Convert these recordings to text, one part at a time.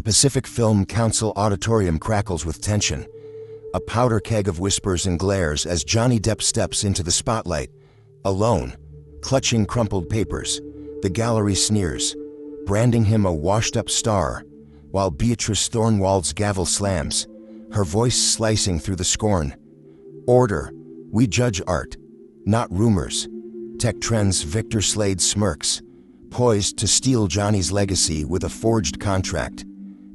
The Pacific Film Council auditorium crackles with tension. A powder keg of whispers and glares as Johny Depp steps into the spotlight. Alone, clutching crumpled papers, the gallery sneers, branding him a washed-up star, while Beatrice Thornwald's gavel slams, her voice slicing through the scorn. Order. We judge art, not rumors. TechTrend's Victor Slade smirks, poised to steal Johnny's legacy with a forged contract,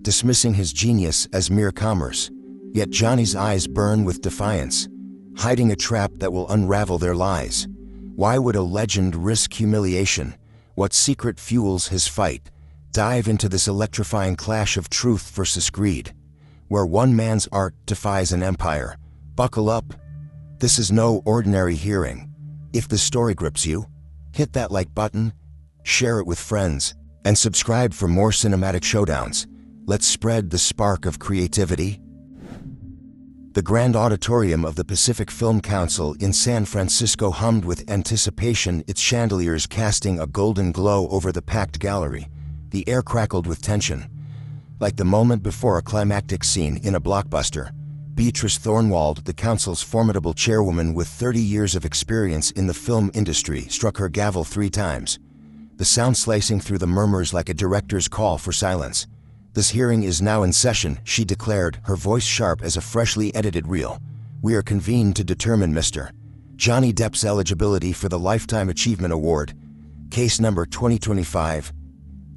dismissing his genius as mere commerce. Yet Johnny's eyes burn with defiance, hiding a trap that will unravel their lies. Why would a legend risk humiliation? What secret fuels his fight? Dive into this electrifying clash of truth versus greed, where one man's art defies an empire. Buckle up. This is no ordinary hearing. If the story grips you, hit that like button, share it with friends, and subscribe for more cinematic showdowns. Let's spread the spark of creativity. The grand auditorium of the Pacific Film Council in San Francisco hummed with anticipation, its chandeliers casting a golden glow over the packed gallery. The air crackled with tension. Like the moment before a climactic scene in a blockbuster, Beatrice Thornwald, the council's formidable chairwoman with 30 years of experience in the film industry, struck her gavel 3 times, the sound slicing through the murmurs like a director's call for silence. This hearing is now in session, she declared, her voice sharp as a freshly edited reel. We are convened to determine Mr. Johny Depp's eligibility for the Lifetime Achievement Award. Case number 2025,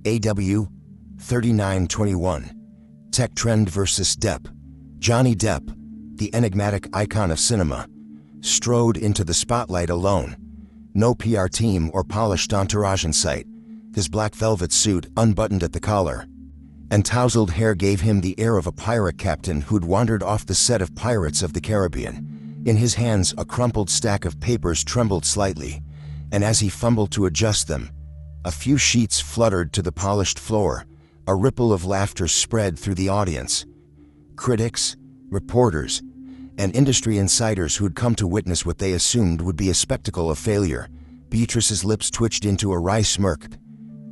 AW 3921. TechTrend versus Depp. Johny Depp, the enigmatic icon of cinema, strode into the spotlight alone. No PR team or polished entourage in sight. His black velvet suit unbuttoned at the collar, and tousled hair gave him the air of a pirate captain who'd wandered off the set of Pirates of the Caribbean. In his hands, a crumpled stack of papers trembled slightly, and as he fumbled to adjust them, a few sheets fluttered to the polished floor. A ripple of laughter spread through the audience. Critics, reporters, and industry insiders who'd come to witness what they assumed would be a spectacle of failure. Beatrice's lips twitched into a wry smirk,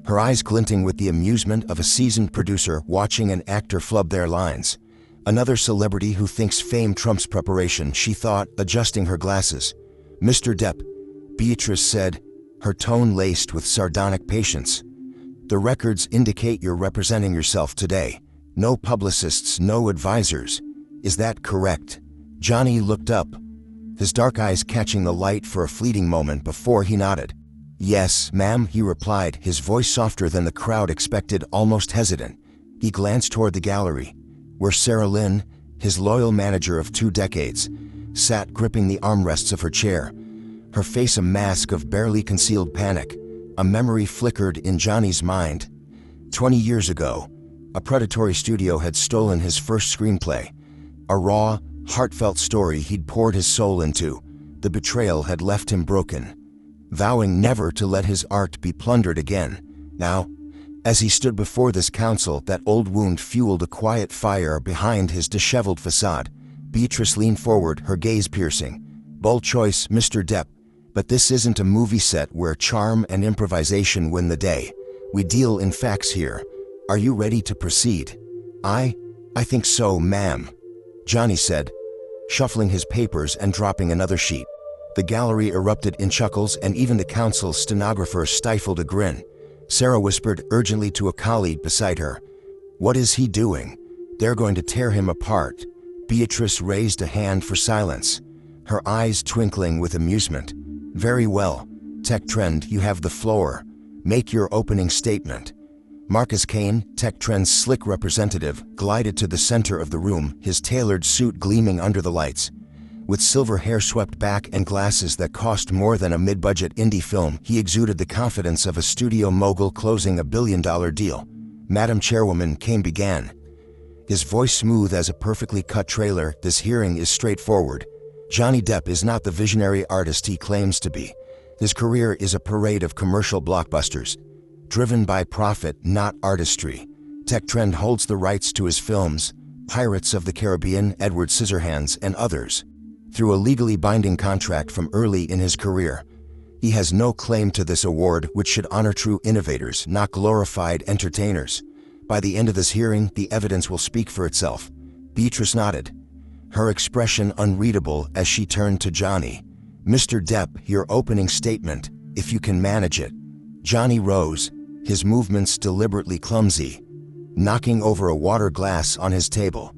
her eyes glinting with the amusement of a seasoned producer watching an actor flub their lines. Another celebrity who thinks fame trumps preparation, she thought, adjusting her glasses. Mr. Depp, Beatrice said, her tone laced with sardonic patience. The records indicate you're representing yourself today. No publicists, no advisors. Is that correct? Johny looked up, his dark eyes catching the light for a fleeting moment before he nodded. Yes, ma'am, he replied, his voice softer than the crowd expected, almost hesitant. He glanced toward the gallery, where Sarah Lynn, his loyal manager of 2 decades, sat gripping the armrests of her chair, her face a mask of barely concealed panic. A memory flickered in Johnny's mind. 20 years ago, a predatory studio had stolen his first screenplay, a raw, heartfelt story he'd poured his soul into. The betrayal had left him broken, vowing never to let his art be plundered again. Now, as he stood before this council, that old wound fueled a quiet fire behind his disheveled facade. Beatrice leaned forward, her gaze piercing. Bold choice, Mr. Depp, but this isn't a movie set where charm and improvisation win the day. We deal in facts here. Are you ready to proceed? I think so, ma'am, Johny said, shuffling his papers and dropping another sheet. The gallery erupted in chuckles, and even the council's stenographer stifled a grin. Sarah whispered urgently to a colleague beside her. What is he doing? They're going to tear him apart. Beatrice raised a hand for silence, her eyes twinkling with amusement. Very well. TechTrend, you have the floor. Make your opening statement. Marcus Kane, TechTrend's slick representative, glided to the center of the room, his tailored suit gleaming under the lights. With silver hair swept back and glasses that cost more than a mid-budget indie film, he exuded the confidence of a studio mogul closing a billion-dollar deal. Madam Chairwoman, Kane began, his voice smooth as a perfectly cut trailer. This hearing is straightforward. Johny Depp is not the visionary artist he claims to be. His career is a parade of commercial blockbusters, driven by profit, not artistry. TechTrend holds the rights to his films, Pirates of the Caribbean, Edward Scissorhands, and others, through a legally binding contract from early in his career. He has no claim to this award, which should honor true innovators, not glorified entertainers. By the end of this hearing, the evidence will speak for itself. Beatrice nodded, her expression unreadable as she turned to Johny. Mr. Depp, your opening statement, if you can manage it. Johny rose, his movements deliberately clumsy, knocking over a water glass on his table.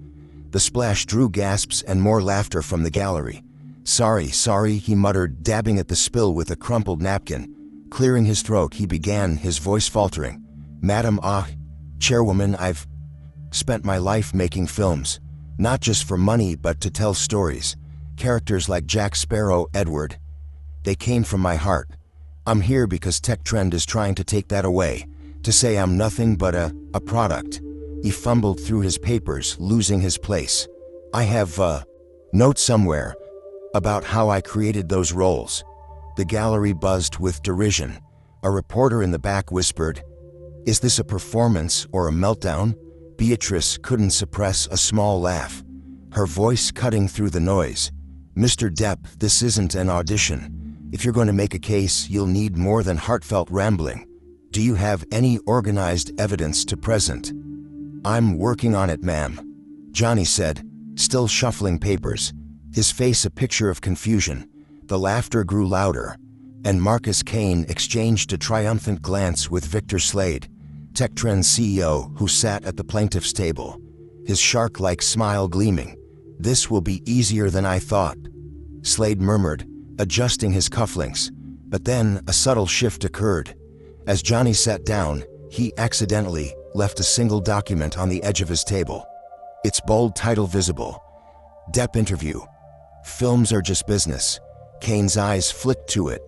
The splash drew gasps and more laughter from the gallery. Sorry, he muttered, dabbing at the spill with a crumpled napkin. Clearing his throat, he began, his voice faltering. Madam, Chairwoman, I've spent my life making films, not just for money but to tell stories. Characters like Jack Sparrow, Edward. They came from my heart. I'm here because TechTrend is trying to take that away, to say I'm nothing but a product. He fumbled through his papers, losing his place. I have a note somewhere about how I created those roles. The gallery buzzed with derision. A reporter in the back whispered, "Is this a performance or a meltdown?" Beatrice couldn't suppress a small laugh, her voice cutting through the noise. Mr. Depp, this isn't an audition. If you're going to make a case, you'll need more than heartfelt rambling. Do you have any organized evidence to present? I'm working on it, ma'am, Johny said, still shuffling papers, his face a picture of confusion. The laughter grew louder, and Marcus Kane exchanged a triumphant glance with Victor Slade, TechTrend CEO, who sat at the plaintiff's table, his shark-like smile gleaming. This will be easier than I thought, Slade murmured, adjusting his cufflinks. But then a subtle shift occurred. As Johny sat down, he accidentally left a single document on the edge of his table. Its bold title visible. Depp interview. Films are just business. Kane's eyes flicked to it,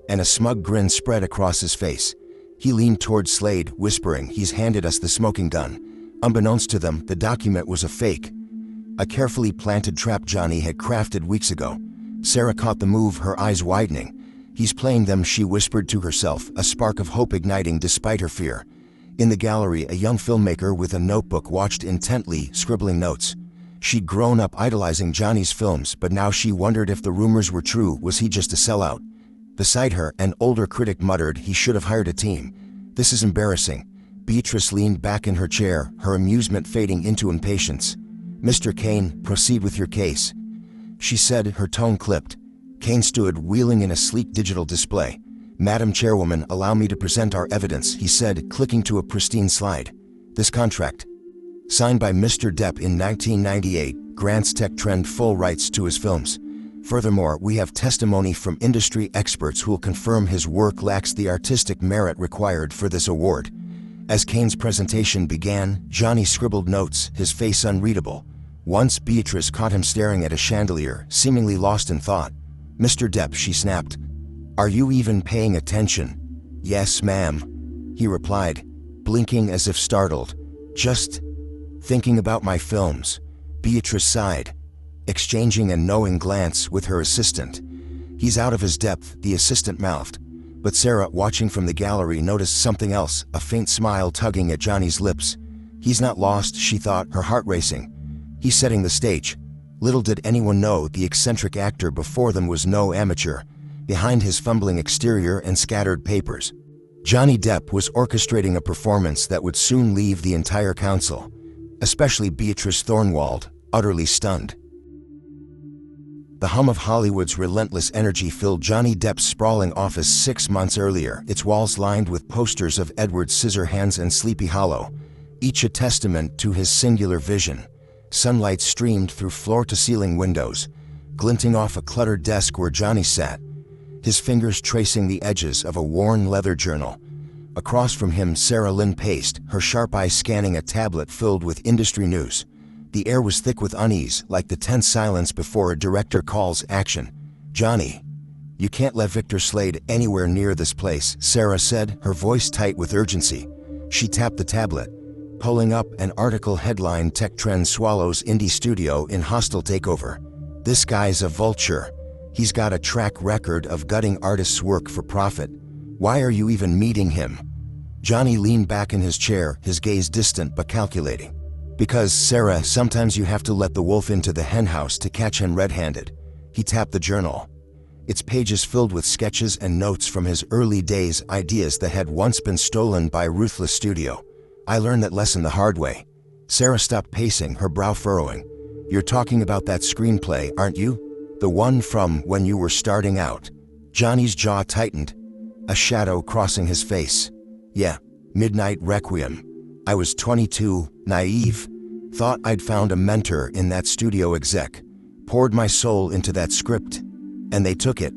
and a smug grin spread across his face. He leaned toward Slade, whispering, "He's handed us the smoking gun." Unbeknownst to them, the document was a fake. A carefully planted trap Johny had crafted weeks ago. Sarah caught the move, her eyes widening. "He's playing them," she whispered to herself, a spark of hope igniting despite her fear. In the gallery, a young filmmaker with a notebook watched intently, scribbling notes. She'd grown up idolizing Johny's films, but now she wondered if the rumors were true. Was he just a sellout? Beside her, an older critic muttered, "He should have hired a team. This is embarrassing." Beatrice leaned back in her chair, her amusement fading into impatience. "Mr. Kane, proceed with your case," she said, her tone clipped. Kane stood, wheeling in a sleek digital display. "Madam Chairwoman, allow me to present our evidence," he said, clicking to a pristine slide. "This contract, signed by Mr. Depp in 1998, grants TechTrend full rights to his films. Furthermore, we have testimony from industry experts who will confirm his work lacks the artistic merit required for this award." As Kane's presentation began, Johny scribbled notes, his face unreadable. Once Beatrice caught him staring at a chandelier, seemingly lost in thought. "Mr. Depp," she snapped, "are you even paying attention?" "Yes, ma'am," he replied, blinking as if startled. "Just thinking about my films." Beatrice sighed, exchanging a knowing glance with her assistant. "He's out of his depth," the assistant mouthed. But Sarah, watching from the gallery, noticed something else, a faint smile tugging at Johny's lips. "He's not lost," she thought, her heart racing. "He's setting the stage." Little did anyone know the eccentric actor before them was no amateur. Behind his fumbling exterior and scattered papers, Johny Depp was orchestrating a performance that would soon leave the entire council, especially Beatrice Thornwald, utterly stunned. The hum of Hollywood's relentless energy filled Johny Depp's sprawling office 6 months earlier, its walls lined with posters of Edward Scissorhands and Sleepy Hollow, each a testament to his singular vision. Sunlight streamed through floor-to-ceiling windows, glinting off a cluttered desk where Johny sat, his fingers tracing the edges of a worn leather journal. Across from him, Sarah Lynn paced, her sharp eyes scanning a tablet filled with industry news. The air was thick with unease, like the tense silence before a director calls action. "Johny, you can't let Victor Slade anywhere near this place," Sarah said, her voice tight with urgency. She tapped the tablet, pulling up an article headline, "TechTrend swallows indie studio in hostile takeover." "This guy's a vulture. He's got a track record of gutting artists' work for profit. Why are you even meeting him?" Johny leaned back in his chair, his gaze distant but calculating. "Because, Sarah, sometimes you have to let the wolf into the henhouse to catch him red-handed." He tapped the journal, its pages filled with sketches and notes from his early days, ideas that had once been stolen by a ruthless studio. I learned that lesson the hard way. Sarah stopped pacing, her brow furrowing. You're talking about that screenplay, aren't you? The one from when you were starting out. Johnny's jaw tightened, a shadow crossing his face. Yeah, Midnight Requiem. I was 22, naive. Thought I'd found a mentor in that studio exec. Poured my soul into that script. And they took it,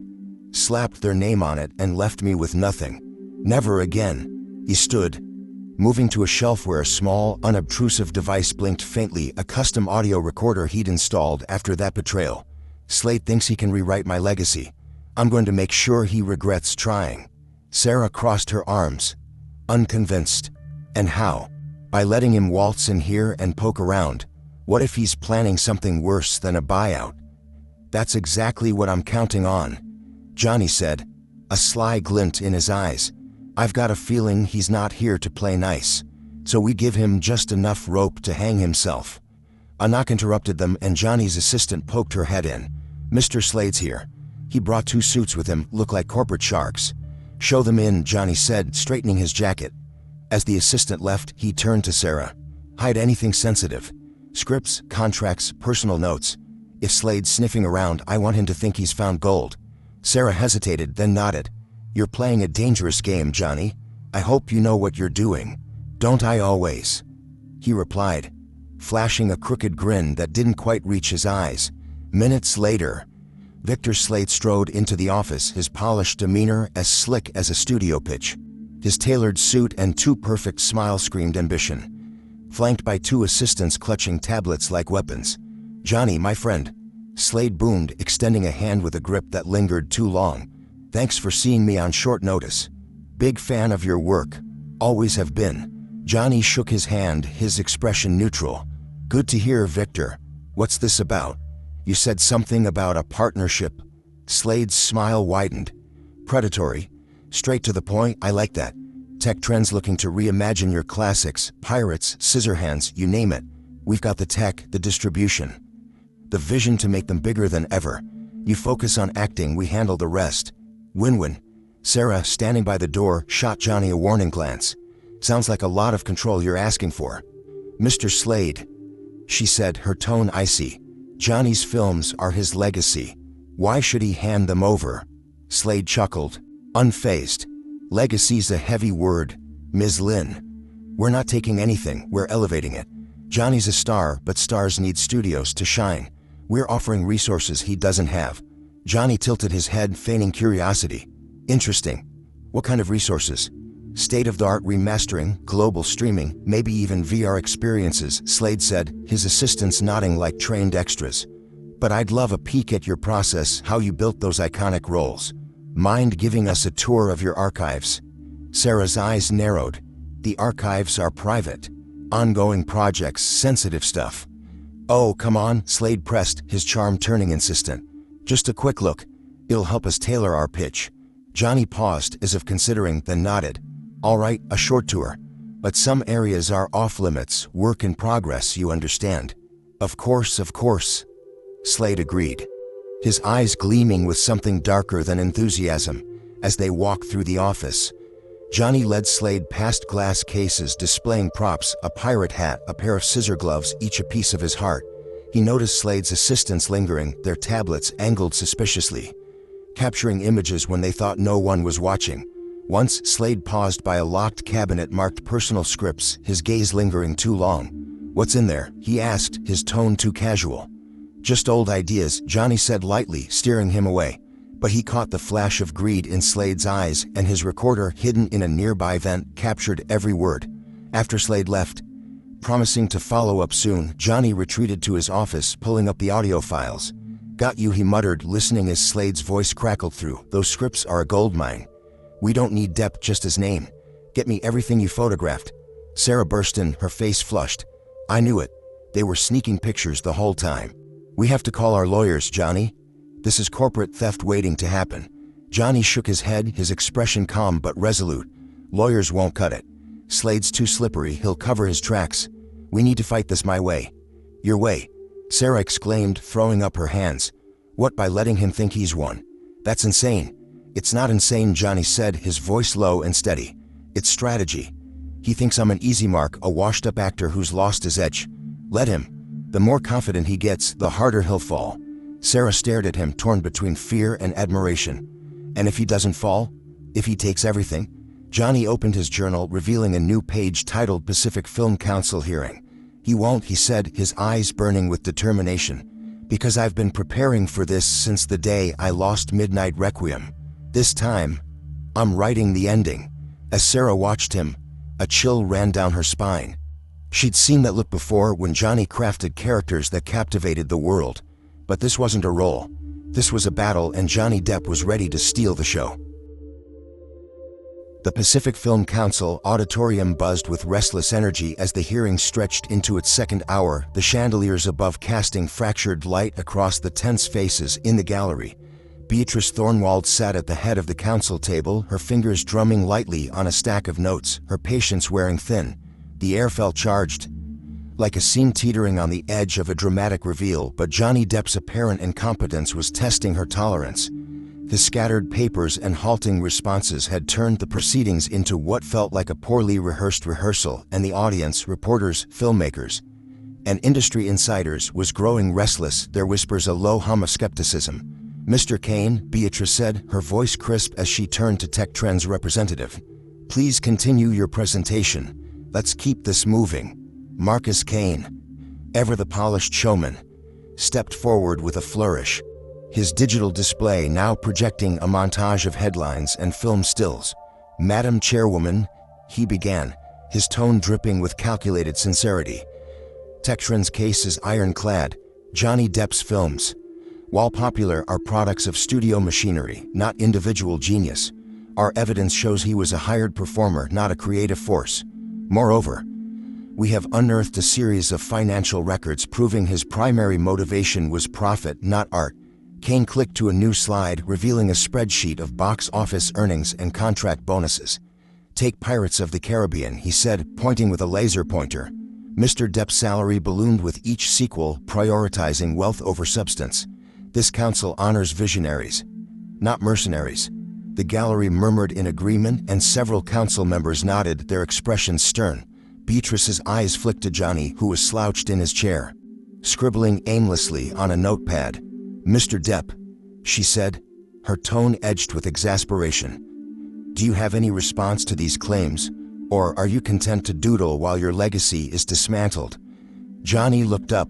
slapped their name on it, and left me with nothing. Never again. He stood, moving to a shelf where a small, unobtrusive device blinked faintly, a custom audio recorder he'd installed after that betrayal. Slade thinks he can rewrite my legacy. I'm going to make sure he regrets trying. Sarah crossed her arms, unconvinced. And how? By letting him waltz in here and poke around. What if he's planning something worse than a buyout? That's exactly what I'm counting on, Johnny said, a sly glint in his eyes. I've got a feeling he's not here to play nice, so we give him just enough rope to hang himself. A knock interrupted them, and Johnny's assistant poked her head in. Mr. Slade's here. He brought 2 suits with him, look like corporate sharks. Show them in, Johnny said, straightening his jacket. As the assistant left, he turned to Sarah. Hide anything sensitive. Scripts, contracts, personal notes. If Slade's sniffing around, I want him to think he's found gold. Sarah hesitated, then nodded. You're playing a dangerous game, Johnny. I hope you know what you're doing. Don't I always? He replied, flashing a crooked grin that didn't quite reach his eyes. Minutes later, Victor Slade strode into the office, his polished demeanor as slick as a studio pitch. His tailored suit and too perfect smile screamed ambition, flanked by 2 assistants clutching tablets like weapons. Johnny, my friend, Slade boomed, extending a hand with a grip that lingered too long. Thanks for seeing me on short notice. Big fan of your work. Always have been. Johnny shook his hand, his expression neutral. Good to hear, Victor. What's this about? You said something about a partnership. Slade's smile widened. Predatory. Straight to the point, I like that. TechTrend's looking to reimagine your classics, Pirates, Scissorhands, you name it. We've got the tech, the distribution. The vision to make them bigger than ever. You focus on acting, we handle the rest. Win-win. Sarah, standing by the door, shot Johnny a warning glance. Sounds like a lot of control you're asking for. Mr. Slade, she said, her tone icy. Johnny's films are his legacy. Why should he hand them over? Slade chuckled, unfazed. Legacy's a heavy word, Ms. Lynn. We're not taking anything, we're elevating it. Johnny's a star, but stars need studios to shine. We're offering resources he doesn't have. Johnny tilted his head, feigning curiosity. Interesting. What kind of resources? State-of-the-art remastering, global streaming, maybe even VR experiences, Slade said, his assistants nodding like trained extras. But I'd love a peek at your process, how you built those iconic roles. Mind giving us a tour of your archives? Sarah's eyes narrowed. The archives are private. Ongoing projects, sensitive stuff. Oh, come on, Slade pressed, his charm turning insistent. Just a quick look. It'll help us tailor our pitch. Johnny paused, as if considering, then nodded. All right, a short tour. But some areas are off-limits, work in progress, you understand. Of course, Slade agreed, his eyes gleaming with something darker than enthusiasm. As they walked through the office, Johnny led Slade past glass cases displaying props, a pirate hat, a pair of scissor gloves, each a piece of his heart. He noticed Slade's assistants lingering, their tablets angled suspiciously, capturing images when they thought no one was watching. Once, Slade paused by a locked cabinet marked personal scripts, his gaze lingering too long. What's in there? He asked, his tone too casual. Just old ideas, Johnny said lightly, steering him away. But he caught the flash of greed in Slade's eyes, and his recorder, hidden in a nearby vent, captured every word. After Slade left, promising to follow up soon, Johnny retreated to his office, pulling up the audio files. Got you, he muttered, listening as Slade's voice crackled through. Those scripts are a goldmine. We don't need Depp, just his name. Get me everything you photographed. Sarah burst in, her face flushed. I knew it. They were sneaking pictures the whole time. We have to call our lawyers, Johnny. This is corporate theft waiting to happen. Johnny shook his head, his expression calm but resolute. Lawyers won't cut it. Slade's too slippery, he'll cover his tracks. We need to fight this my way. Your way, Sarah exclaimed, throwing up her hands. What, by letting him think he's won? That's insane. It's not insane, Johnny said, his voice low and steady. It's strategy. He thinks I'm an easy mark, a washed-up actor who's lost his edge. Let him. The more confident he gets, the harder he'll fall. Sarah stared at him, torn between fear and admiration. And if he doesn't fall? If he takes everything? Johny opened his journal, revealing a new page titled Pacific Film Council Hearing. He won't, he said, his eyes burning with determination. Because I've been preparing for this since the day I lost Midnight Requiem. This time, I'm writing the ending. As Sarah watched him, a chill ran down her spine. She'd seen that look before when Johny crafted characters that captivated the world. But this wasn't a role. This was a battle, and Johny Depp was ready to steal the show. The Pacific Film Council auditorium buzzed with restless energy as the hearing stretched into its second hour, the chandeliers above casting fractured light across the tense faces in the gallery. Beatrice Thornwald sat at the head of the council table, her fingers drumming lightly on a stack of notes, her patience wearing thin. The air felt charged, like a scene teetering on the edge of a dramatic reveal, but Johny Depp's apparent incompetence was testing her tolerance. His scattered papers and halting responses had turned the proceedings into what felt like a poorly rehearsed rehearsal, and the audience, reporters, filmmakers, and industry insiders, was growing restless, their whispers a low hum of skepticism. "Mr. Kane," Beatrice said, her voice crisp as she turned to TechTrend's representative. "Please continue your presentation. Let's keep this moving." Marcus Kane, ever the polished showman, stepped forward with a flourish, his digital display now projecting a montage of headlines and film stills. "Madam Chairwoman," he began, his tone dripping with calculated sincerity. "TechTrend's case is ironclad. Johny Depp's films, while popular, are products of studio machinery, not individual genius. Our evidence shows he was a hired performer, not a creative force. Moreover, we have unearthed a series of financial records proving his primary motivation was profit, not art." Kane clicked to a new slide, revealing a spreadsheet of box office earnings and contract bonuses. "Take Pirates of the Caribbean," he said, pointing with a laser pointer. Mr. Depp's salary ballooned with each sequel, prioritizing wealth over substance. "This council honors visionaries, not mercenaries." The gallery murmured in agreement, and several council members nodded, their expressions stern. Beatrice's eyes flicked to Johny, who was slouched in his chair, scribbling aimlessly on a notepad. "Mr. Depp," she said, her tone edged with exasperation, "do you have any response to these claims, or are you content to doodle while your legacy is dismantled?" Johny looked up,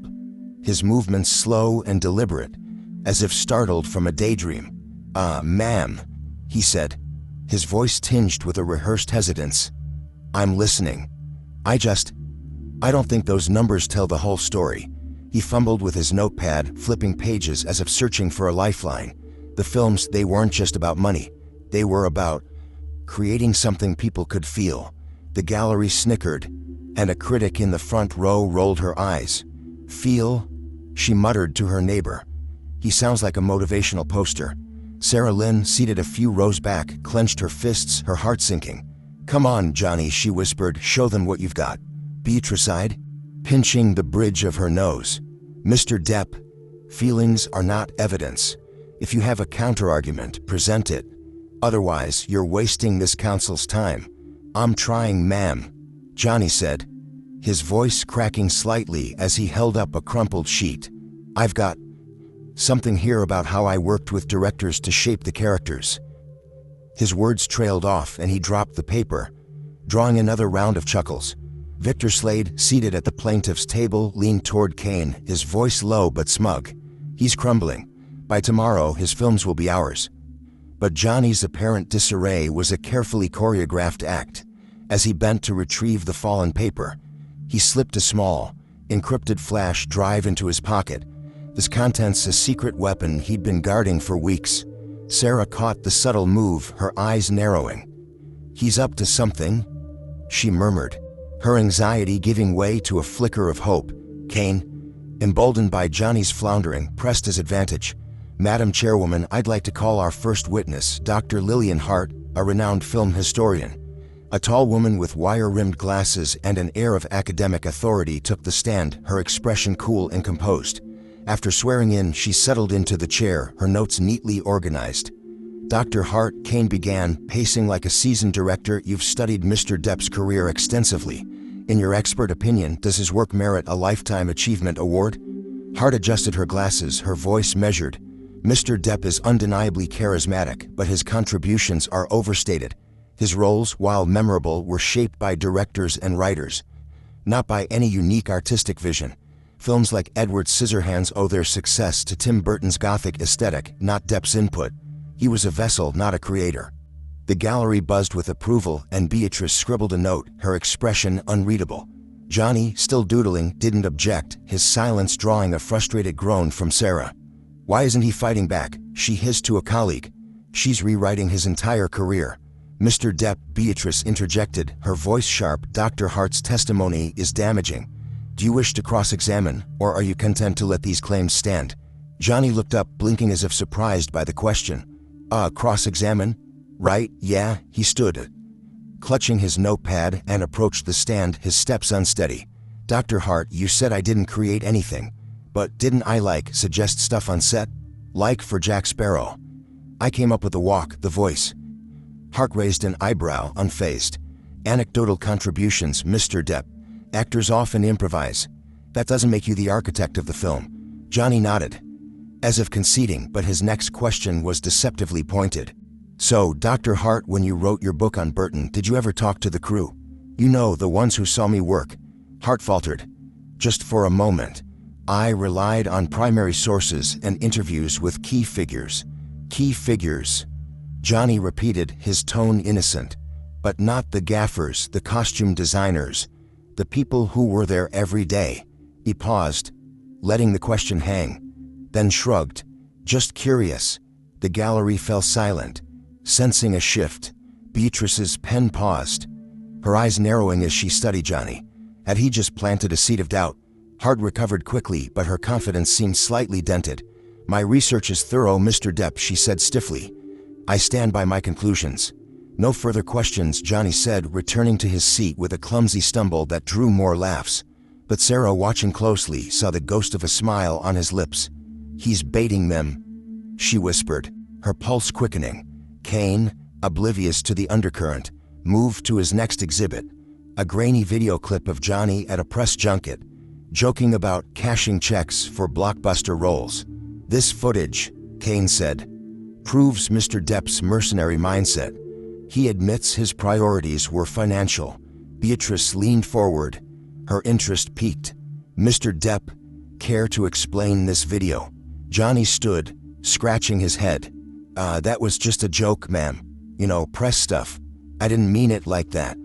his movements slow and deliberate, as if startled from a daydream. Ma'am," he said, his voice tinged with a rehearsed hesitance. "I'm listening. I don't think those numbers tell the whole story." He fumbled with his notepad, flipping pages as if searching for a lifeline. "The films, they weren't just about money. They were about creating something people could feel." The gallery snickered, and a critic in the front row rolled her eyes. "Feel?" she muttered to her neighbor. "He sounds like a motivational poster." Sarah Lynn, seated a few rows back, clenched her fists, her heart sinking. "Come on, Johny," she whispered, "show them what you've got." Beatrice sighed, pinching the bridge of her nose. "Mr. Depp, feelings are not evidence. If you have a counterargument, present it. Otherwise, you're wasting this council's time." "I'm trying, ma'am," Johny said, his voice cracking slightly as he held up a crumpled sheet. "I've got something here about how I worked with directors to shape the characters." His words trailed off, and he dropped the paper, drawing another round of chuckles. Victor Slade, seated at the plaintiff's table, leaned toward Kane, his voice low but smug. "He's crumbling. By tomorrow, his films will be ours." But Johnny's apparent disarray was a carefully choreographed act. As he bent to retrieve the fallen paper, he slipped a small, encrypted flash drive into his pocket. This contents a secret weapon he'd been guarding for weeks. Sarah caught the subtle move, her eyes narrowing. "He's up to something," she murmured, her anxiety giving way to a flicker of hope. Kane, emboldened by Johnny's floundering, pressed his advantage. "Madam Chairwoman, I'd like to call our first witness, Dr. Lillian Hart, a renowned film historian." A tall woman with wire-rimmed glasses and an air of academic authority took the stand, her expression cool and composed. After swearing in, she settled into the chair, her notes neatly organized. Dr. Hart, Kane began, pacing like a seasoned director. You've studied Mr. Depp's career extensively. In your expert opinion, does his work merit a Lifetime Achievement Award? Hart adjusted her glasses, her voice measured. Mr. Depp is undeniably charismatic, but his contributions are overstated. His roles, while memorable, were shaped by directors and writers, not by any unique artistic vision. Films like Edward Scissorhands owe their success to Tim Burton's Gothic aesthetic, not Depp's input. He was a vessel, not a creator. The gallery buzzed with approval, and Beatrice scribbled a note, her expression unreadable. Johny, still doodling, didn't object, his silence drawing a frustrated groan from Sarah. Why isn't he fighting back? She hissed to a colleague. She's rewriting his entire career. Mr. Depp, Beatrice interjected, her voice sharp. Dr. Hart's testimony is damaging. Do you wish to cross-examine, or are you content to let these claims stand? Johny looked up, blinking as if surprised by the question. Cross-examine? Right, yeah. He stood, clutching his notepad, and approached the stand, his steps unsteady. Dr. Hart, you said I didn't create anything. But didn't I suggest stuff on set? Like for Jack Sparrow. I came up with the walk, the voice. Hart raised an eyebrow, unfazed. Anecdotal contributions, Mr. Depp. Actors often improvise. That doesn't make you the architect of the film. Johny nodded, as if conceding, but his next question was deceptively pointed. So, Dr. Hart, when you wrote your book on Burton, did you ever talk to the crew? You know, the ones who saw me work. Hart faltered. Just for a moment. I relied on primary sources and interviews with key figures. Key figures. Johny repeated, his tone innocent. But not the gaffers, the costume designers, the people who were there every day. He paused, letting the question hang, then shrugged. Just curious. The gallery fell silent, sensing a shift. Beatrice's pen paused, her eyes narrowing as she studied Johny. Had he just planted a seed of doubt? Hart recovered quickly, but her confidence seemed slightly dented. My research is thorough, Mr. Depp, she said stiffly. I stand by my conclusions. No further questions, Johny said, returning to his seat with a clumsy stumble that drew more laughs. But Sarah, watching closely, saw the ghost of a smile on his lips. He's baiting them, she whispered, her pulse quickening. Kane, oblivious to the undercurrent, moved to his next exhibit, a grainy video clip of Johny at a press junket, joking about cashing checks for blockbuster roles. This footage, Kane said, proves Mr. Depp's mercenary mindset. He admits his priorities were financial. Beatrice leaned forward, her interest piqued. Mr. Depp, care to explain this video? Johny stood, scratching his head. That was just a joke, ma'am. You know, press stuff. I didn't mean it like that.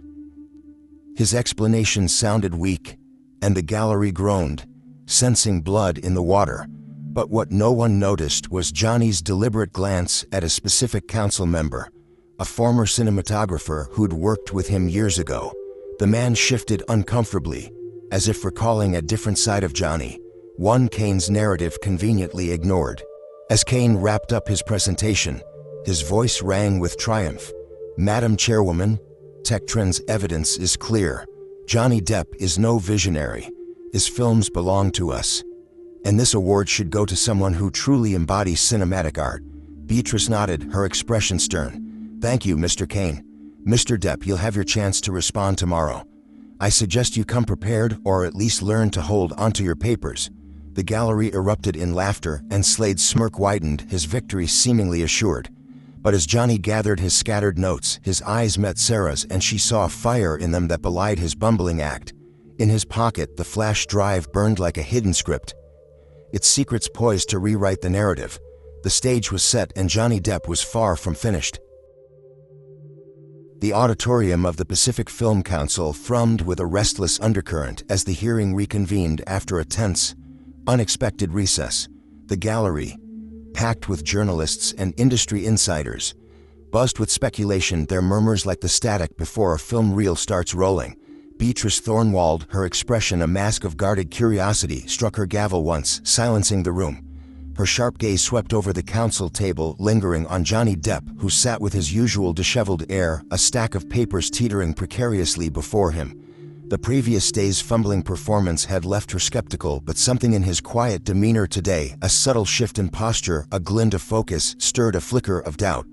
His explanation sounded weak, and the gallery groaned, sensing blood in the water. But what no one noticed was Johnny's deliberate glance at a specific council member, a former cinematographer who'd worked with him years ago. The man shifted uncomfortably, as if recalling a different side of Johny, one Kane's narrative conveniently ignored. As Kane wrapped up his presentation, his voice rang with triumph. Madam Chairwoman, TechTrend's evidence is clear. Johny Depp is no visionary. His films belong to us. And this award should go to someone who truly embodies cinematic art. Beatrice nodded, her expression stern. Thank you, Mr. Kane. Mr. Depp, you'll have your chance to respond tomorrow. I suggest you come prepared, or at least learn to hold onto your papers. The gallery erupted in laughter, and Slade's smirk widened, his victory seemingly assured. But as Johny gathered his scattered notes, his eyes met Sarah's, and she saw fire in them that belied his bumbling act. In his pocket, the flash drive burned like a hidden script, its secrets poised to rewrite the narrative. The stage was set, and Johny Depp was far from finished. The auditorium of the Pacific Film Council thrummed with a restless undercurrent as the hearing reconvened after a tense, unexpected recess. The gallery, packed with journalists and industry insiders, buzzed with speculation, their murmurs like the static before a film reel starts rolling. Beatrice Thornwald, her expression a mask of guarded curiosity, struck her gavel once, silencing the room. Her sharp gaze swept over the council table, lingering on Johny Depp, who sat with his usual disheveled air, a stack of papers teetering precariously before him. The previous day's fumbling performance had left her skeptical, but something in his quiet demeanor today, a subtle shift in posture, a glint of focus, stirred a flicker of doubt.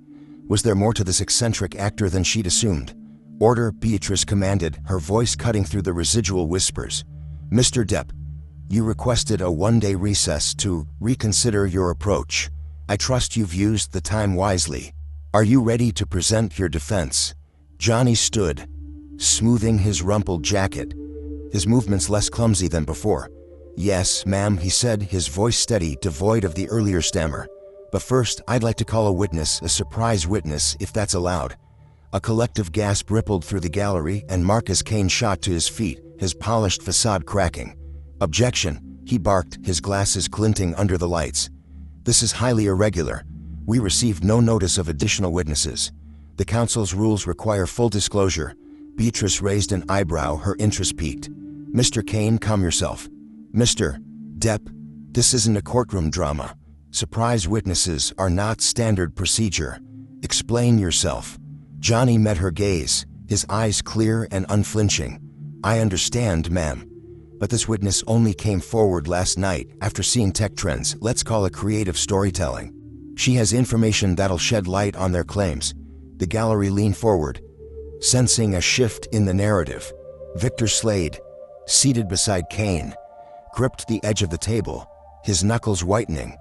Was there more to this eccentric actor than she'd assumed? "Order," Beatrice commanded, her voice cutting through the residual whispers. "Mr. Depp, you requested a one-day recess to reconsider your approach. I trust you've used the time wisely. Are you ready to present your defense?" Johny stood, smoothing his rumpled jacket, his movements less clumsy than before. "Yes, ma'am," he said, his voice steady, devoid of the earlier stammer. "But first, I'd like to call a witness, a surprise witness, if that's allowed." A collective gasp rippled through the gallery, and Marcus Kane shot to his feet, his polished facade cracking. "Objection," he barked, his glasses glinting under the lights. "This is highly irregular. We received no notice of additional witnesses. The council's rules require full disclosure." Beatrice raised an eyebrow, her interest piqued. "Mr. Kane, calm yourself. Mr. Depp, this isn't a courtroom drama. Surprise witnesses are not standard procedure. Explain yourself." Johny met her gaze, his eyes clear and unflinching. "I understand, ma'am. But this witness only came forward last night after seeing TechTrend's, let's call it creative storytelling. She has information that'll shed light on their claims." The gallery leaned forward, sensing a shift in the narrative. Victor Slade, seated beside Kane, gripped the edge of the table, his knuckles whitening.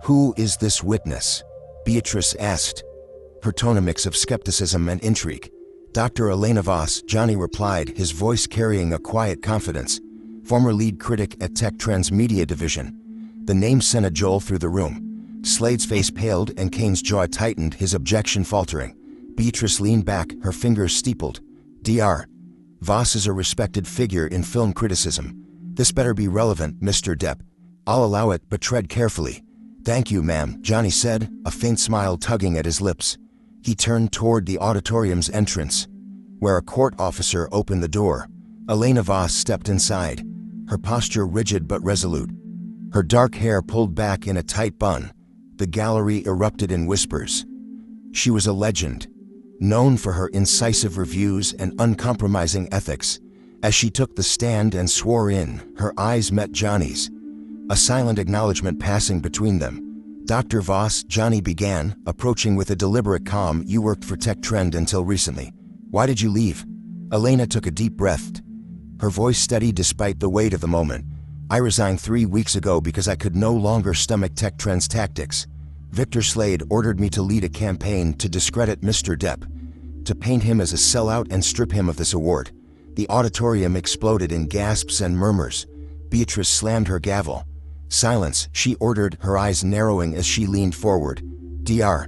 "Who is this witness?" Beatrice asked, her tone a mix of skepticism and intrigue. "Dr. Elena Voss," Johny replied, his voice carrying a quiet confidence. "Former lead critic at TechTrend's media division." The name sent a jolt through the room. Slade's face paled and Kane's jaw tightened, his objection faltering. Beatrice leaned back, her fingers steepled. "Dr. Voss is a respected figure in film criticism. This better be relevant, Mr. Depp. I'll allow it, but tread carefully." "Thank you, ma'am," Johny said, a faint smile tugging at his lips. He turned toward the auditorium's entrance, where a court officer opened the door. Elena Voss stepped inside, her posture rigid but resolute, her dark hair pulled back in a tight bun. The gallery erupted in whispers. She was a legend, known for her incisive reviews and uncompromising ethics. As she took the stand and swore in, her eyes met Johny's, a silent acknowledgement passing between them. "Dr. Voss," Johny began, approaching with a deliberate calm, "you worked for TechTrend until recently. Why did you leave?" Elena took a deep breath, her voice steady despite the weight of the moment. "I resigned 3 weeks ago because I could no longer stomach TechTrend's tactics. Victor Slade ordered me to lead a campaign to discredit Mr. Depp, to paint him as a sellout and strip him of this award." The auditorium exploded in gasps and murmurs. Beatrice slammed her gavel. "Silence," she ordered, her eyes narrowing as she leaned forward. "Dr.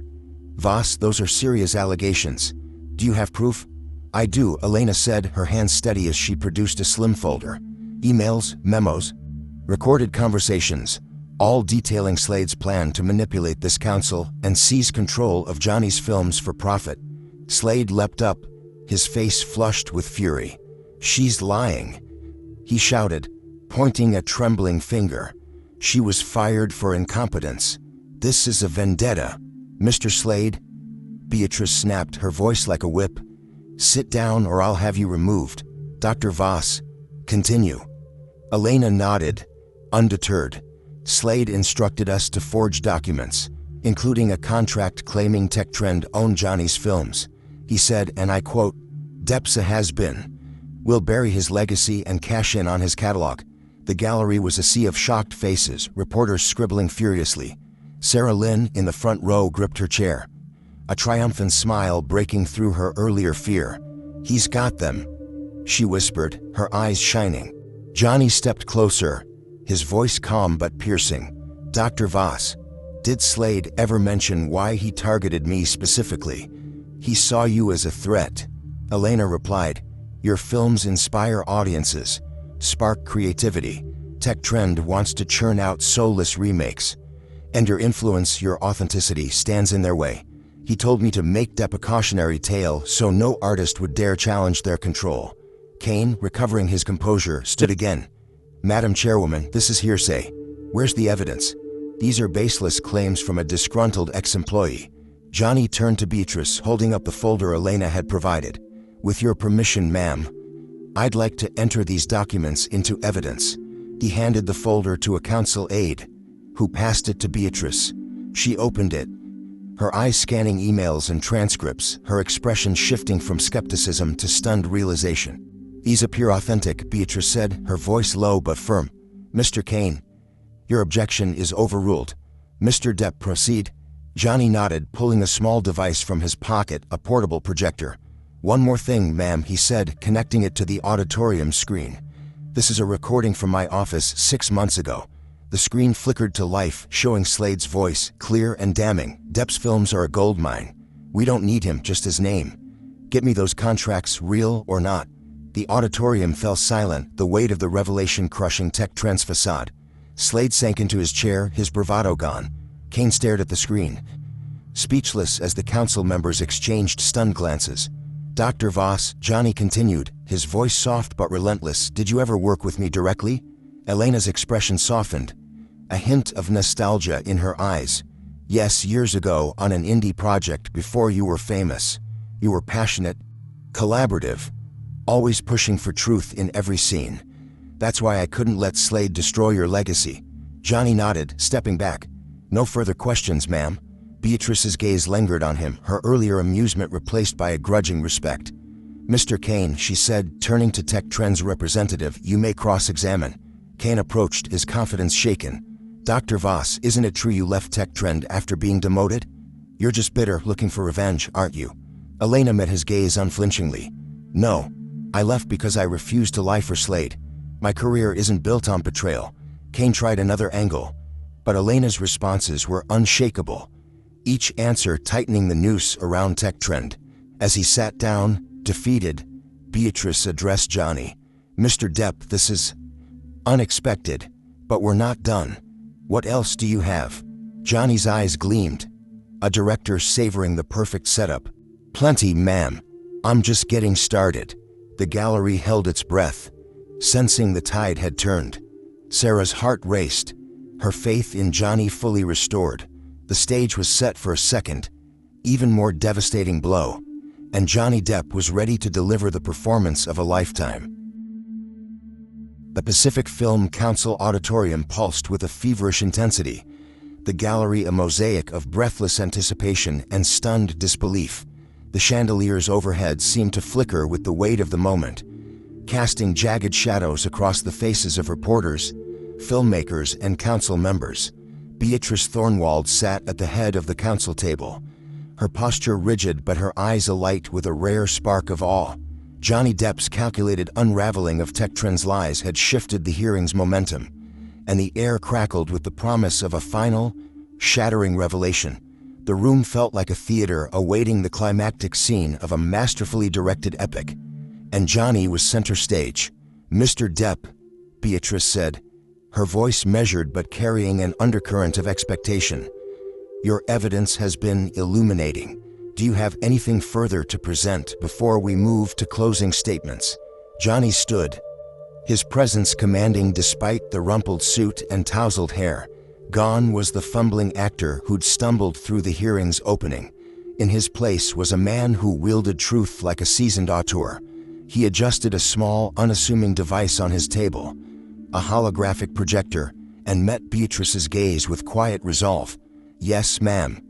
Voss, those are serious allegations. Do you have proof?" "I do," Elena said, her hands steady as she produced a slim folder. "Emails, memos, recorded conversations, all detailing Slade's plan to manipulate this council and seize control of Johnny's films for profit." Slade leapt up, his face flushed with fury. "She's lying," he shouted, pointing a trembling finger. "She was fired for incompetence. This is a vendetta." "Mr. Slade," Beatrice snapped, her voice like a whip, "sit down or I'll have you removed." "Dr. Voss, continue." Elena nodded, undeterred. "Slade instructed us to forge documents, including a contract claiming TechTrend owned Johnny's films. He said, and I quote, 'Depp's a has-been. We'll bury his legacy and cash in on his catalog.'" The gallery was a sea of shocked faces, reporters scribbling furiously. Sarah Lynn, in the front row, gripped her chair, a triumphant smile breaking through her earlier fear. "He's got them," she whispered, her eyes shining. Johny stepped closer, his voice calm but piercing. "Dr. Voss, did Slade ever mention why he targeted me specifically?" "He saw you as a threat," Elena replied. "Your films inspire audiences, spark creativity. TechTrend wants to churn out soulless remakes, and your influence, your authenticity, stands in their way. He told me to make Depp a cautionary tale so no artist would dare challenge their control." Kane, recovering his composure, stood again. "Madam Chairwoman, this is hearsay. Where's the evidence? These are baseless claims from a disgruntled ex-employee." Johny turned to Beatrice, holding up the folder Elena had provided. "With your permission, ma'am, I'd like to enter these documents into evidence." He handed the folder to a council aide, who passed it to Beatrice. She opened it, her eyes scanning emails and transcripts, her expression shifting from skepticism to stunned realization. "These appear authentic," Beatrice said, her voice low but firm. "Mr. Kane, your objection is overruled." "Mr. Depp, proceed." Johny nodded, pulling a small device from his pocket, a portable projector. "One more thing, ma'am," he said, connecting it to the auditorium screen. "This is a recording from my office 6 months ago." The screen flickered to life, showing Slade's voice, clear and damning. "Depp's films are a goldmine. We don't need him, just his name. Get me those contracts, real or not." The auditorium fell silent, the weight of the revelation crushing TechTrend's facade. Slade sank into his chair, his bravado gone. Kane stared at the screen, speechless as the council members exchanged stunned glances. "Dr. Voss," Johny continued, his voice soft but relentless, "did you ever work with me directly?" Elena's expression softened, a hint of nostalgia in her eyes. "Yes, years ago, on an indie project before you were famous. You were passionate, collaborative, always pushing for truth in every scene. That's why I couldn't let Slade destroy your legacy." Johny nodded, stepping back. "No further questions, ma'am." Beatrice's gaze lingered on him, her earlier amusement replaced by a grudging respect. "Mr. Kane," she said, turning to TechTrend's representative, "you may cross-examine." Kane approached, his confidence shaken. "Dr. Voss, isn't it true you left TechTrend after being demoted? You're just bitter, looking for revenge, aren't you?" Elena met his gaze unflinchingly. "No. I left because I refused to lie for Slade. My career isn't built on betrayal." Kane tried another angle, but Elena's responses were unshakable, each answer tightening the noose around TechTrend. As he sat down, defeated, Beatrice addressed Johny. "Mr. Depp, this is unexpected, but we're not done. What else do you have?" Johnny's eyes gleamed, a director savoring the perfect setup. "Plenty, ma'am. I'm just getting started." The gallery held its breath, sensing the tide had turned. Sarah's heart raced, her faith in Johny fully restored. The stage was set for a second, even more devastating blow, and Johny Depp was ready to deliver the performance of a lifetime. The Pacific Film Council auditorium pulsed with a feverish intensity, the gallery a mosaic of breathless anticipation and stunned disbelief. The chandeliers overhead seemed to flicker with the weight of the moment, casting jagged shadows across the faces of reporters, filmmakers, and council members. Beatrice Thornwald sat at the head of the council table, her posture rigid but her eyes alight with a rare spark of awe. Johny Depp's calculated unraveling of TechTrend's lies had shifted the hearing's momentum, and the air crackled with the promise of a final, shattering revelation. The room felt like a theater awaiting the climactic scene of a masterfully directed epic, and Johny was center stage. "Mr. Depp," Beatrice said, her voice measured but carrying an undercurrent of expectation, "your evidence has been illuminating. Do you have anything further to present before we move to closing statements?" Johny stood, his presence commanding despite the rumpled suit and tousled hair. Gone was the fumbling actor who'd stumbled through the hearing's opening. In his place was a man who wielded truth like a seasoned auteur. He adjusted a small, unassuming device on his table, a holographic projector, and met Beatrice's gaze with quiet resolve. "Yes, ma'am,"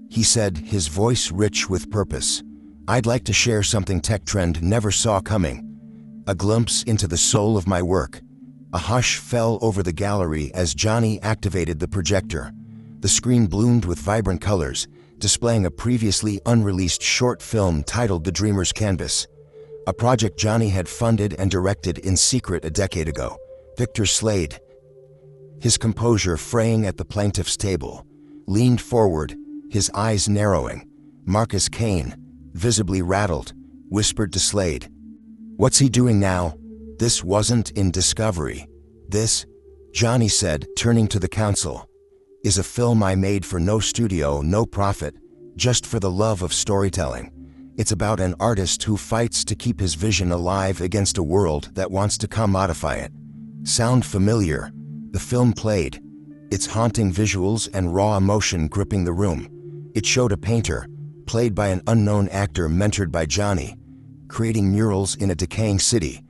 he said, his voice rich with purpose. "I'd like to share something TechTrend never saw coming. A glimpse into the soul of my work." A hush fell over the gallery as Johny activated the projector. The screen bloomed with vibrant colors, displaying a previously unreleased short film titled The Dreamer's Canvas, a project Johny had funded and directed in secret a decade ago. Victor Slade, his composure fraying at the plaintiff's table, leaned forward, his eyes narrowing. Marcus Kane, visibly rattled, whispered to Slade, "What's he doing now? This wasn't in Discovery. This," Johny said, turning to the council, "is a film I made for no studio, no profit, just for the love of storytelling. It's about an artist who fights to keep his vision alive against a world that wants to commodify it." Sound familiar? The film played, its haunting visuals and raw emotion gripping the room. It showed a painter, played by an unknown actor mentored by Johny, creating murals in a decaying city,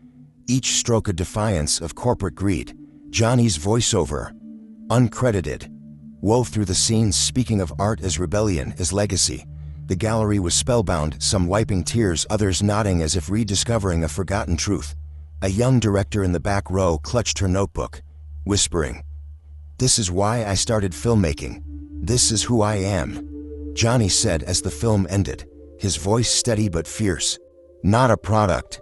each stroke a defiance of corporate greed. Johnny's voiceover, uncredited, wove through the scenes speaking of art as rebellion, as legacy. The gallery was spellbound, some wiping tears, others nodding as if rediscovering a forgotten truth. A young director in the back row clutched her notebook, whispering, "This is why I started filmmaking. This is who I am," Johny said as the film ended, his voice steady but fierce. "Not a product,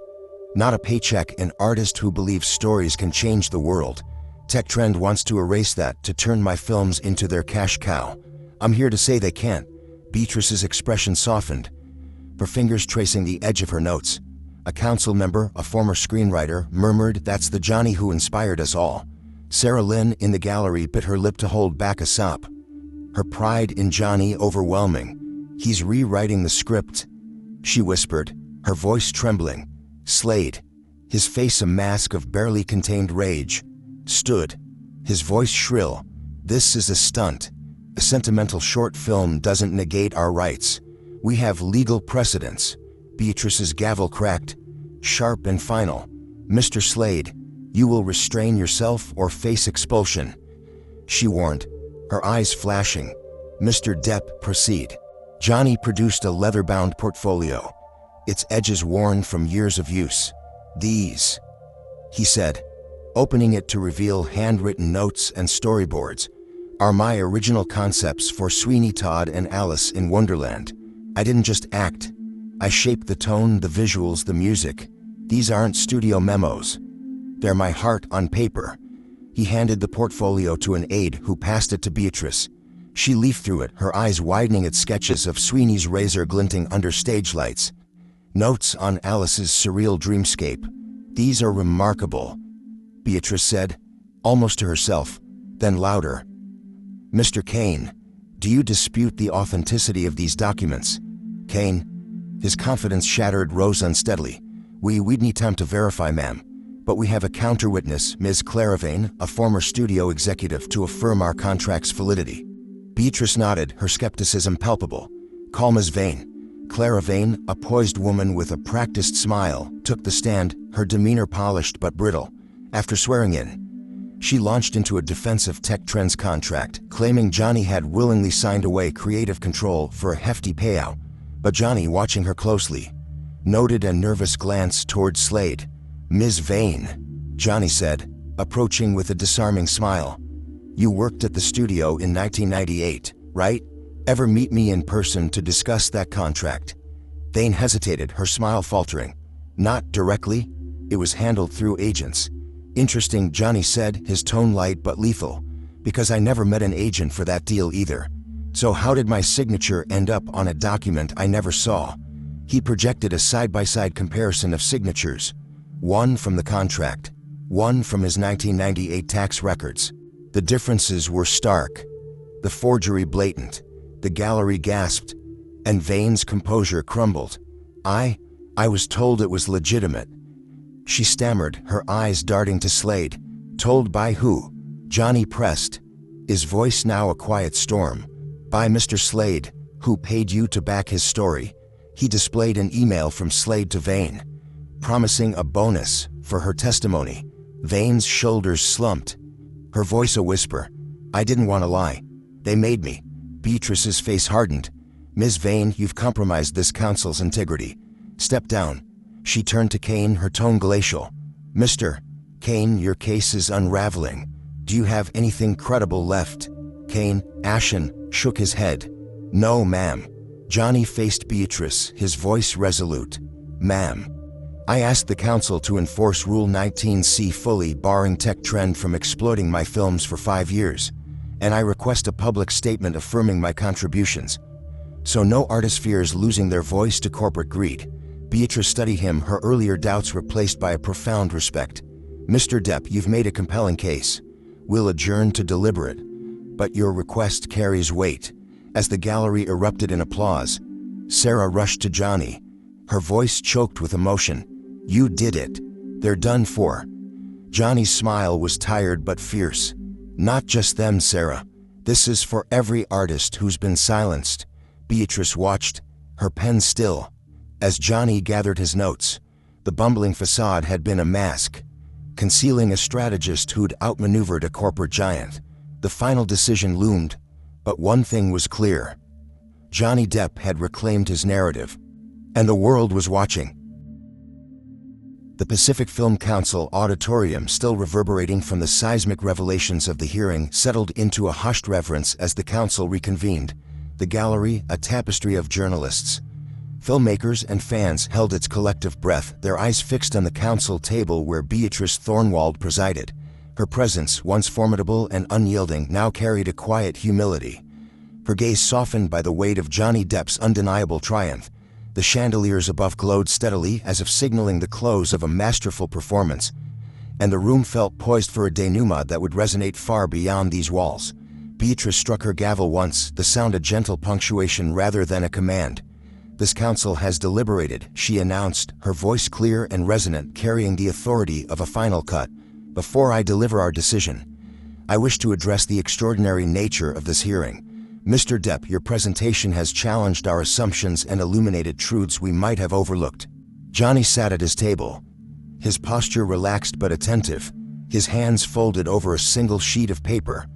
not a paycheck, an artist who believes stories can change the world. TechTrend wants to erase that, to turn my films into their cash cow. I'm here to say they can't." Beatrice's expression softened, her fingers tracing the edge of her notes. A council member, a former screenwriter, murmured, "That's the Johny who inspired us all." Sarah Lynn in the gallery bit her lip to hold back a sob, her pride in Johny overwhelming. "He's rewriting the script," she whispered, her voice trembling. Slade, his face a mask of barely contained rage, stood, his voice shrill. "This is a stunt. A sentimental short film doesn't negate our rights. We have legal precedents." Beatrice's gavel cracked, sharp and final. "Mr. Slade, you will restrain yourself or face expulsion," she warned, her eyes flashing. "Mr. Depp, proceed." Johny produced a leather-bound portfolio, its edges worn from years of use. "These," he said, opening it to reveal handwritten notes and storyboards, "are my original concepts for Sweeney Todd and Alice in Wonderland. I didn't just act. I shaped the tone, the visuals, the music. These aren't studio memos. They're my heart on paper." He handed the portfolio to an aide who passed it to Beatrice. She leafed through it, her eyes widening at sketches of Sweeney's razor glinting under stage lights. Notes on Alice's surreal dreamscape. "These are remarkable," Beatrice said, almost to herself, then louder. "Mr. Kane, do you dispute the authenticity of these documents?" Kane, his confidence shattered, rose unsteadily. We'd need time to verify, ma'am. But we have a counter-witness, Ms. Claravane, a former studio executive, to affirm our contract's validity." Beatrice nodded, her skepticism palpable. Calm as Vane, Claravane, a poised woman with a practiced smile, took the stand, her demeanor polished but brittle. After swearing in, she launched into a defense of TechTrend's contract, claiming Johny had willingly signed away creative control for a hefty payout. But Johny, watching her closely, noted a nervous glance toward Slade. "Ms. Vane," Johny said, approaching with a disarming smile, "you worked at the studio in 1998, right? Ever meet me in person to discuss that contract?" Vane hesitated, her smile faltering. "Not directly. It was handled through agents." "Interesting," Johny said, his tone light but lethal, "because I never met an agent for that deal either. So how did my signature end up on a document I never saw?" He projected a side-by-side comparison of signatures, one from the contract, one from his 1998 tax records. The differences were stark, the forgery blatant. The gallery gasped, and Vane's composure crumbled. I was told it was legitimate," she stammered, her eyes darting to Slade. "Told by who?" Johny pressed, his voice now a quiet storm. "By Mr. Slade, who paid you to back his story." He displayed an email from Slade to Vane, promising a bonus for her testimony. Vane's shoulders slumped, her voice a whisper. "I didn't want to lie. They made me." Beatrice's face hardened. "Ms. Vane, you've compromised this council's integrity. Step down." She turned to Kane, her tone glacial. "Mr. Kane, your case is unraveling. Do you have anything credible left?" Kane, ashen, shook his head. "No, ma'am." Johny faced Beatrice, his voice resolute. "Ma'am, I asked the council to enforce Rule 19C fully, barring TechTrend from exploiting my films for 5 years, and I request a public statement affirming my contributions. So no artist fears losing their voice to corporate greed." Beatrice studied him, her earlier doubts replaced by a profound respect. "Mr. Depp, you've made a compelling case. We'll adjourn to deliberate. But your request carries weight." As the gallery erupted in applause, Sarah rushed to Johny, her voice choked with emotion. "You did it. They're done for." Johnny's smile was tired but fierce. "Not just them, Sarah. This is for every artist who's been silenced." Beatrice watched, her pen still, as Johny gathered his notes. The bumbling facade had been a mask, concealing a strategist who'd outmaneuvered a corporate giant. The final decision loomed, But one thing was clear. Johny Depp had reclaimed his narrative, and the world was watching. The Pacific Film Council auditorium, still reverberating from the seismic revelations of the hearing, settled into a hushed reverence as the council reconvened. The gallery, a tapestry of journalists, filmmakers, and fans, held its collective breath, their eyes fixed on the council table where Beatrice Thornwald presided. Her presence, once formidable and unyielding, now carried a quiet humility. Her gaze softened by the weight of Johny Depp's undeniable triumph. The chandeliers above glowed steadily, as if signaling the close of a masterful performance, and the room felt poised for a denouement that would resonate far beyond these walls. Beatrice struck her gavel once, the sound a gentle punctuation rather than a command. "This council has deliberated," she announced, her voice clear and resonant, carrying the authority of a final cut. "Before I deliver our decision, I wish to address the extraordinary nature of this hearing. Mr. Depp, your presentation has challenged our assumptions and illuminated truths we might have overlooked." Johny sat at his table, his posture relaxed but attentive, his hands folded over a single sheet of paper.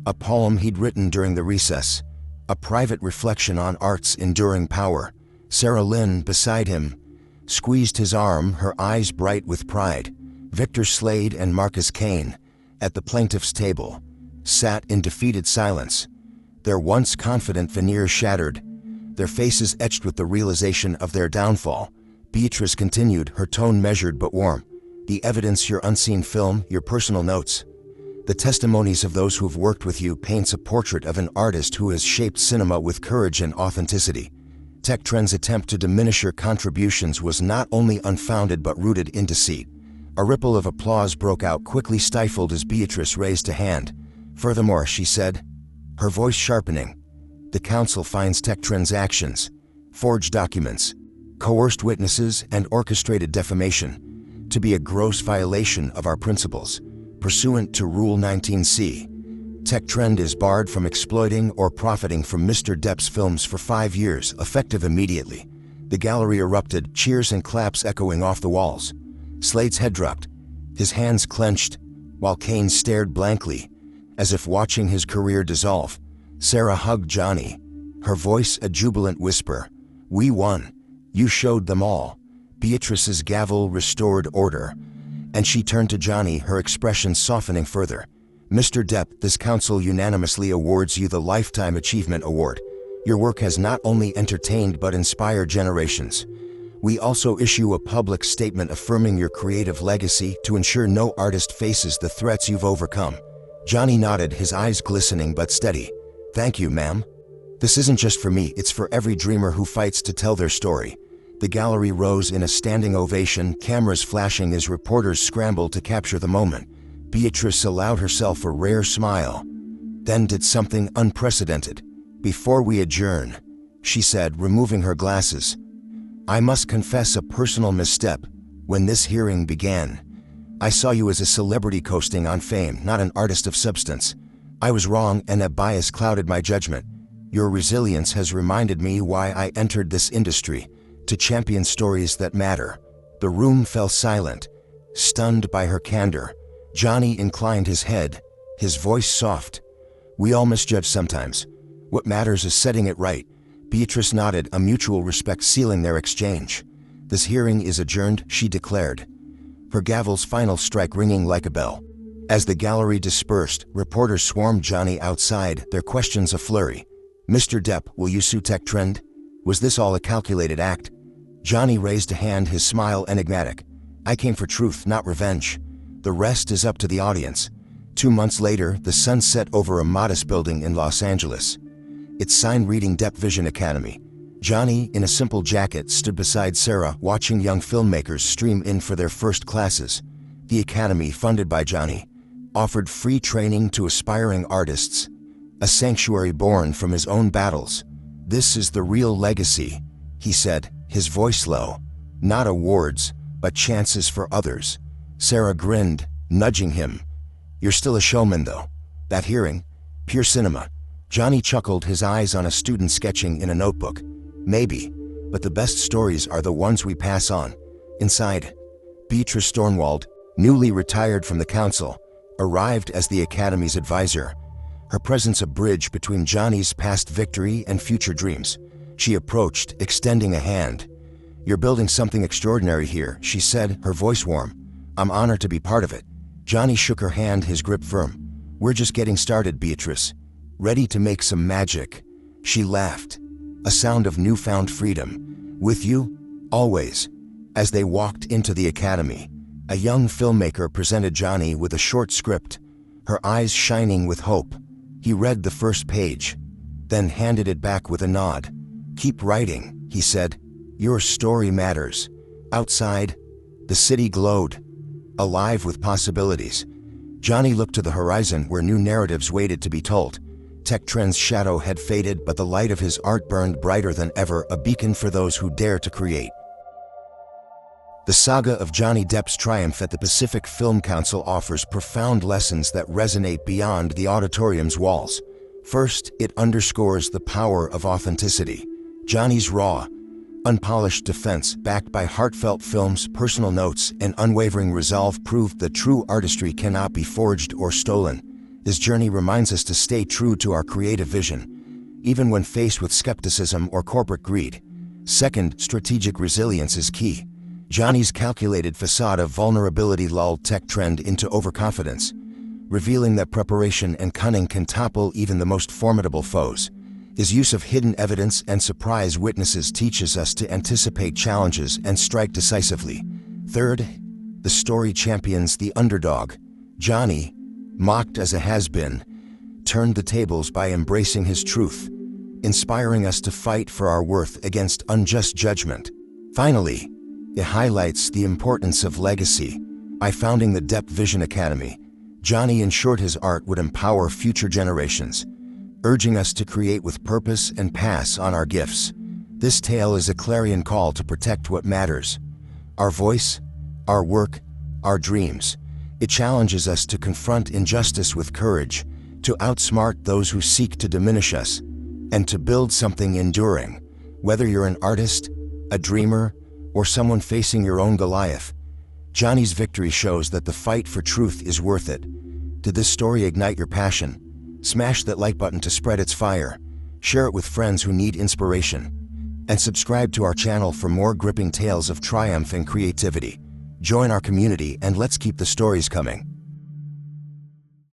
A poem he'd written during the recess, a private reflection on art's enduring power. Sarah Lynn, beside him, squeezed his arm, her eyes bright with pride. Victor Slade and Marcus Kane, at the plaintiff's table, sat in defeated silence, their once confident veneer shattered, their faces etched with the realization of their downfall. Beatrice continued, her tone measured but warm. "The evidence, your unseen film, your personal notes, the testimonies of those who've worked with you, paints a portrait of an artist who has shaped cinema with courage and authenticity. TechTrend's attempt to diminish your contributions was not only unfounded but rooted in deceit." A ripple of applause broke out, quickly stifled as Beatrice raised a hand. "Furthermore," she said, her voice sharpening, "the council finds TechTrend's actions, forged documents, coerced witnesses, and orchestrated defamation, to be a gross violation of our principles. Pursuant to Rule 19C, TechTrend is barred from exploiting or profiting from Mr. Depp's films for 5 years, effective immediately." The gallery erupted, cheers and claps echoing off the walls. Slade's head dropped, his hands clenched, while Kane stared blankly, as if watching his career dissolve. Sarah hugged Johny, her voice a jubilant whisper. "We won. You showed them all." Beatrice's gavel restored order, and she turned to Johny, her expression softening further. "Mr. Depp, this council unanimously awards you the Lifetime Achievement Award. Your work has not only entertained but inspired generations. We also issue a public statement affirming your creative legacy to ensure no artist faces the threats you've overcome." Johny nodded, his eyes glistening but steady. "Thank you, ma'am. This isn't just for me, it's for every dreamer who fights to tell their story." The gallery rose in a standing ovation, cameras flashing as reporters scrambled to capture the moment. Beatrice allowed herself a rare smile, then did something unprecedented. "Before we adjourn," she said, removing her glasses, "I must confess a personal misstep. When this hearing began, I saw you as a celebrity coasting on fame, not an artist of substance. I was wrong, and that bias clouded my judgment. Your resilience has reminded me why I entered this industry, to champion stories that matter." The room fell silent, stunned by her candor. Johny inclined his head, his voice soft. "We all misjudge sometimes. What matters is setting it right." Beatrice nodded, a mutual respect sealing their exchange. "This hearing is adjourned," she declared, her gavel's final strike ringing like a bell. As the gallery dispersed, reporters swarmed Johny outside, their questions a flurry. "Mr. Depp, will you sue TechTrend? Was this all a calculated act?" Johny raised a hand, his smile enigmatic. "I came for truth, not revenge. The rest is up to the audience." 2 months later, the sun set over a modest building in Los Angeles, its sign reading Depp Vision Academy. Johny, in a simple jacket, stood beside Sarah, watching young filmmakers stream in for their first classes. The academy, funded by Johny, offered free training to aspiring artists, a sanctuary born from his own battles. "This is the real legacy," he said, his voice low. "Not awards, but chances for others." Sarah grinned, nudging him. "You're still a showman, though. That hearing, pure cinema." Johny chuckled, his eyes on a student sketching in a notebook. "Maybe, but the best stories are the ones we pass on." Inside, Beatrice Thornwald, newly retired from the council, arrived as the academy's advisor. her presence a bridge between Johny's past victory and future dreams. She approached, extending a hand. "You're building something extraordinary here," she said, her voice warm. "I'm honored to be part of it." Johny shook her hand, his grip firm. "We're just getting started, Beatrice. Ready to make some magic." She laughed, a sound of newfound freedom. "With you, always." As they walked into the academy, a young filmmaker presented Johny with a short script, her eyes shining with hope. He read the first page, then handed it back with a nod. "Keep writing," he said. "Your story matters." Outside, the city glowed, alive with possibilities. Johny looked to the horizon where new narratives waited to be told. TechTrend's shadow had faded, but the light of his art burned brighter than ever, a beacon for those who dare to create. The saga of Johny Depp's triumph at the Pacific Film Council offers profound lessons that resonate beyond the auditorium's walls. First, it underscores the power of authenticity. Johny's raw, unpolished defense, backed by heartfelt films, personal notes, and unwavering resolve, proved that true artistry cannot be forged or stolen. This journey reminds us to stay true to our creative vision, even when faced with skepticism or corporate greed. Second, strategic resilience is key. Johny's calculated facade of vulnerability lulled TechTrend into overconfidence, revealing that preparation and cunning can topple even the most formidable foes. His use of hidden evidence and surprise witnesses teaches us to anticipate challenges and strike decisively. Third, the story champions the underdog. Johny, mocked as a has-been, turned the tables by embracing his truth, inspiring us to fight for our worth against unjust judgment. Finally, it highlights the importance of legacy. By founding the Depp Vision Academy, Johny ensured his art would empower future generations, urging us to create with purpose and pass on our gifts. This tale is a clarion call to protect what matters: our voice, our work, our dreams. It challenges us to confront injustice with courage, to outsmart those who seek to diminish us, and to build something enduring. Whether you're an artist, a dreamer, or someone facing your own Goliath, Johny's victory shows that the fight for truth is worth it. Did this story ignite your passion? Smash that like button to spread its fire. Share it with friends who need inspiration. And subscribe to our channel for more gripping tales of triumph and creativity. Join our community and let's keep the stories coming.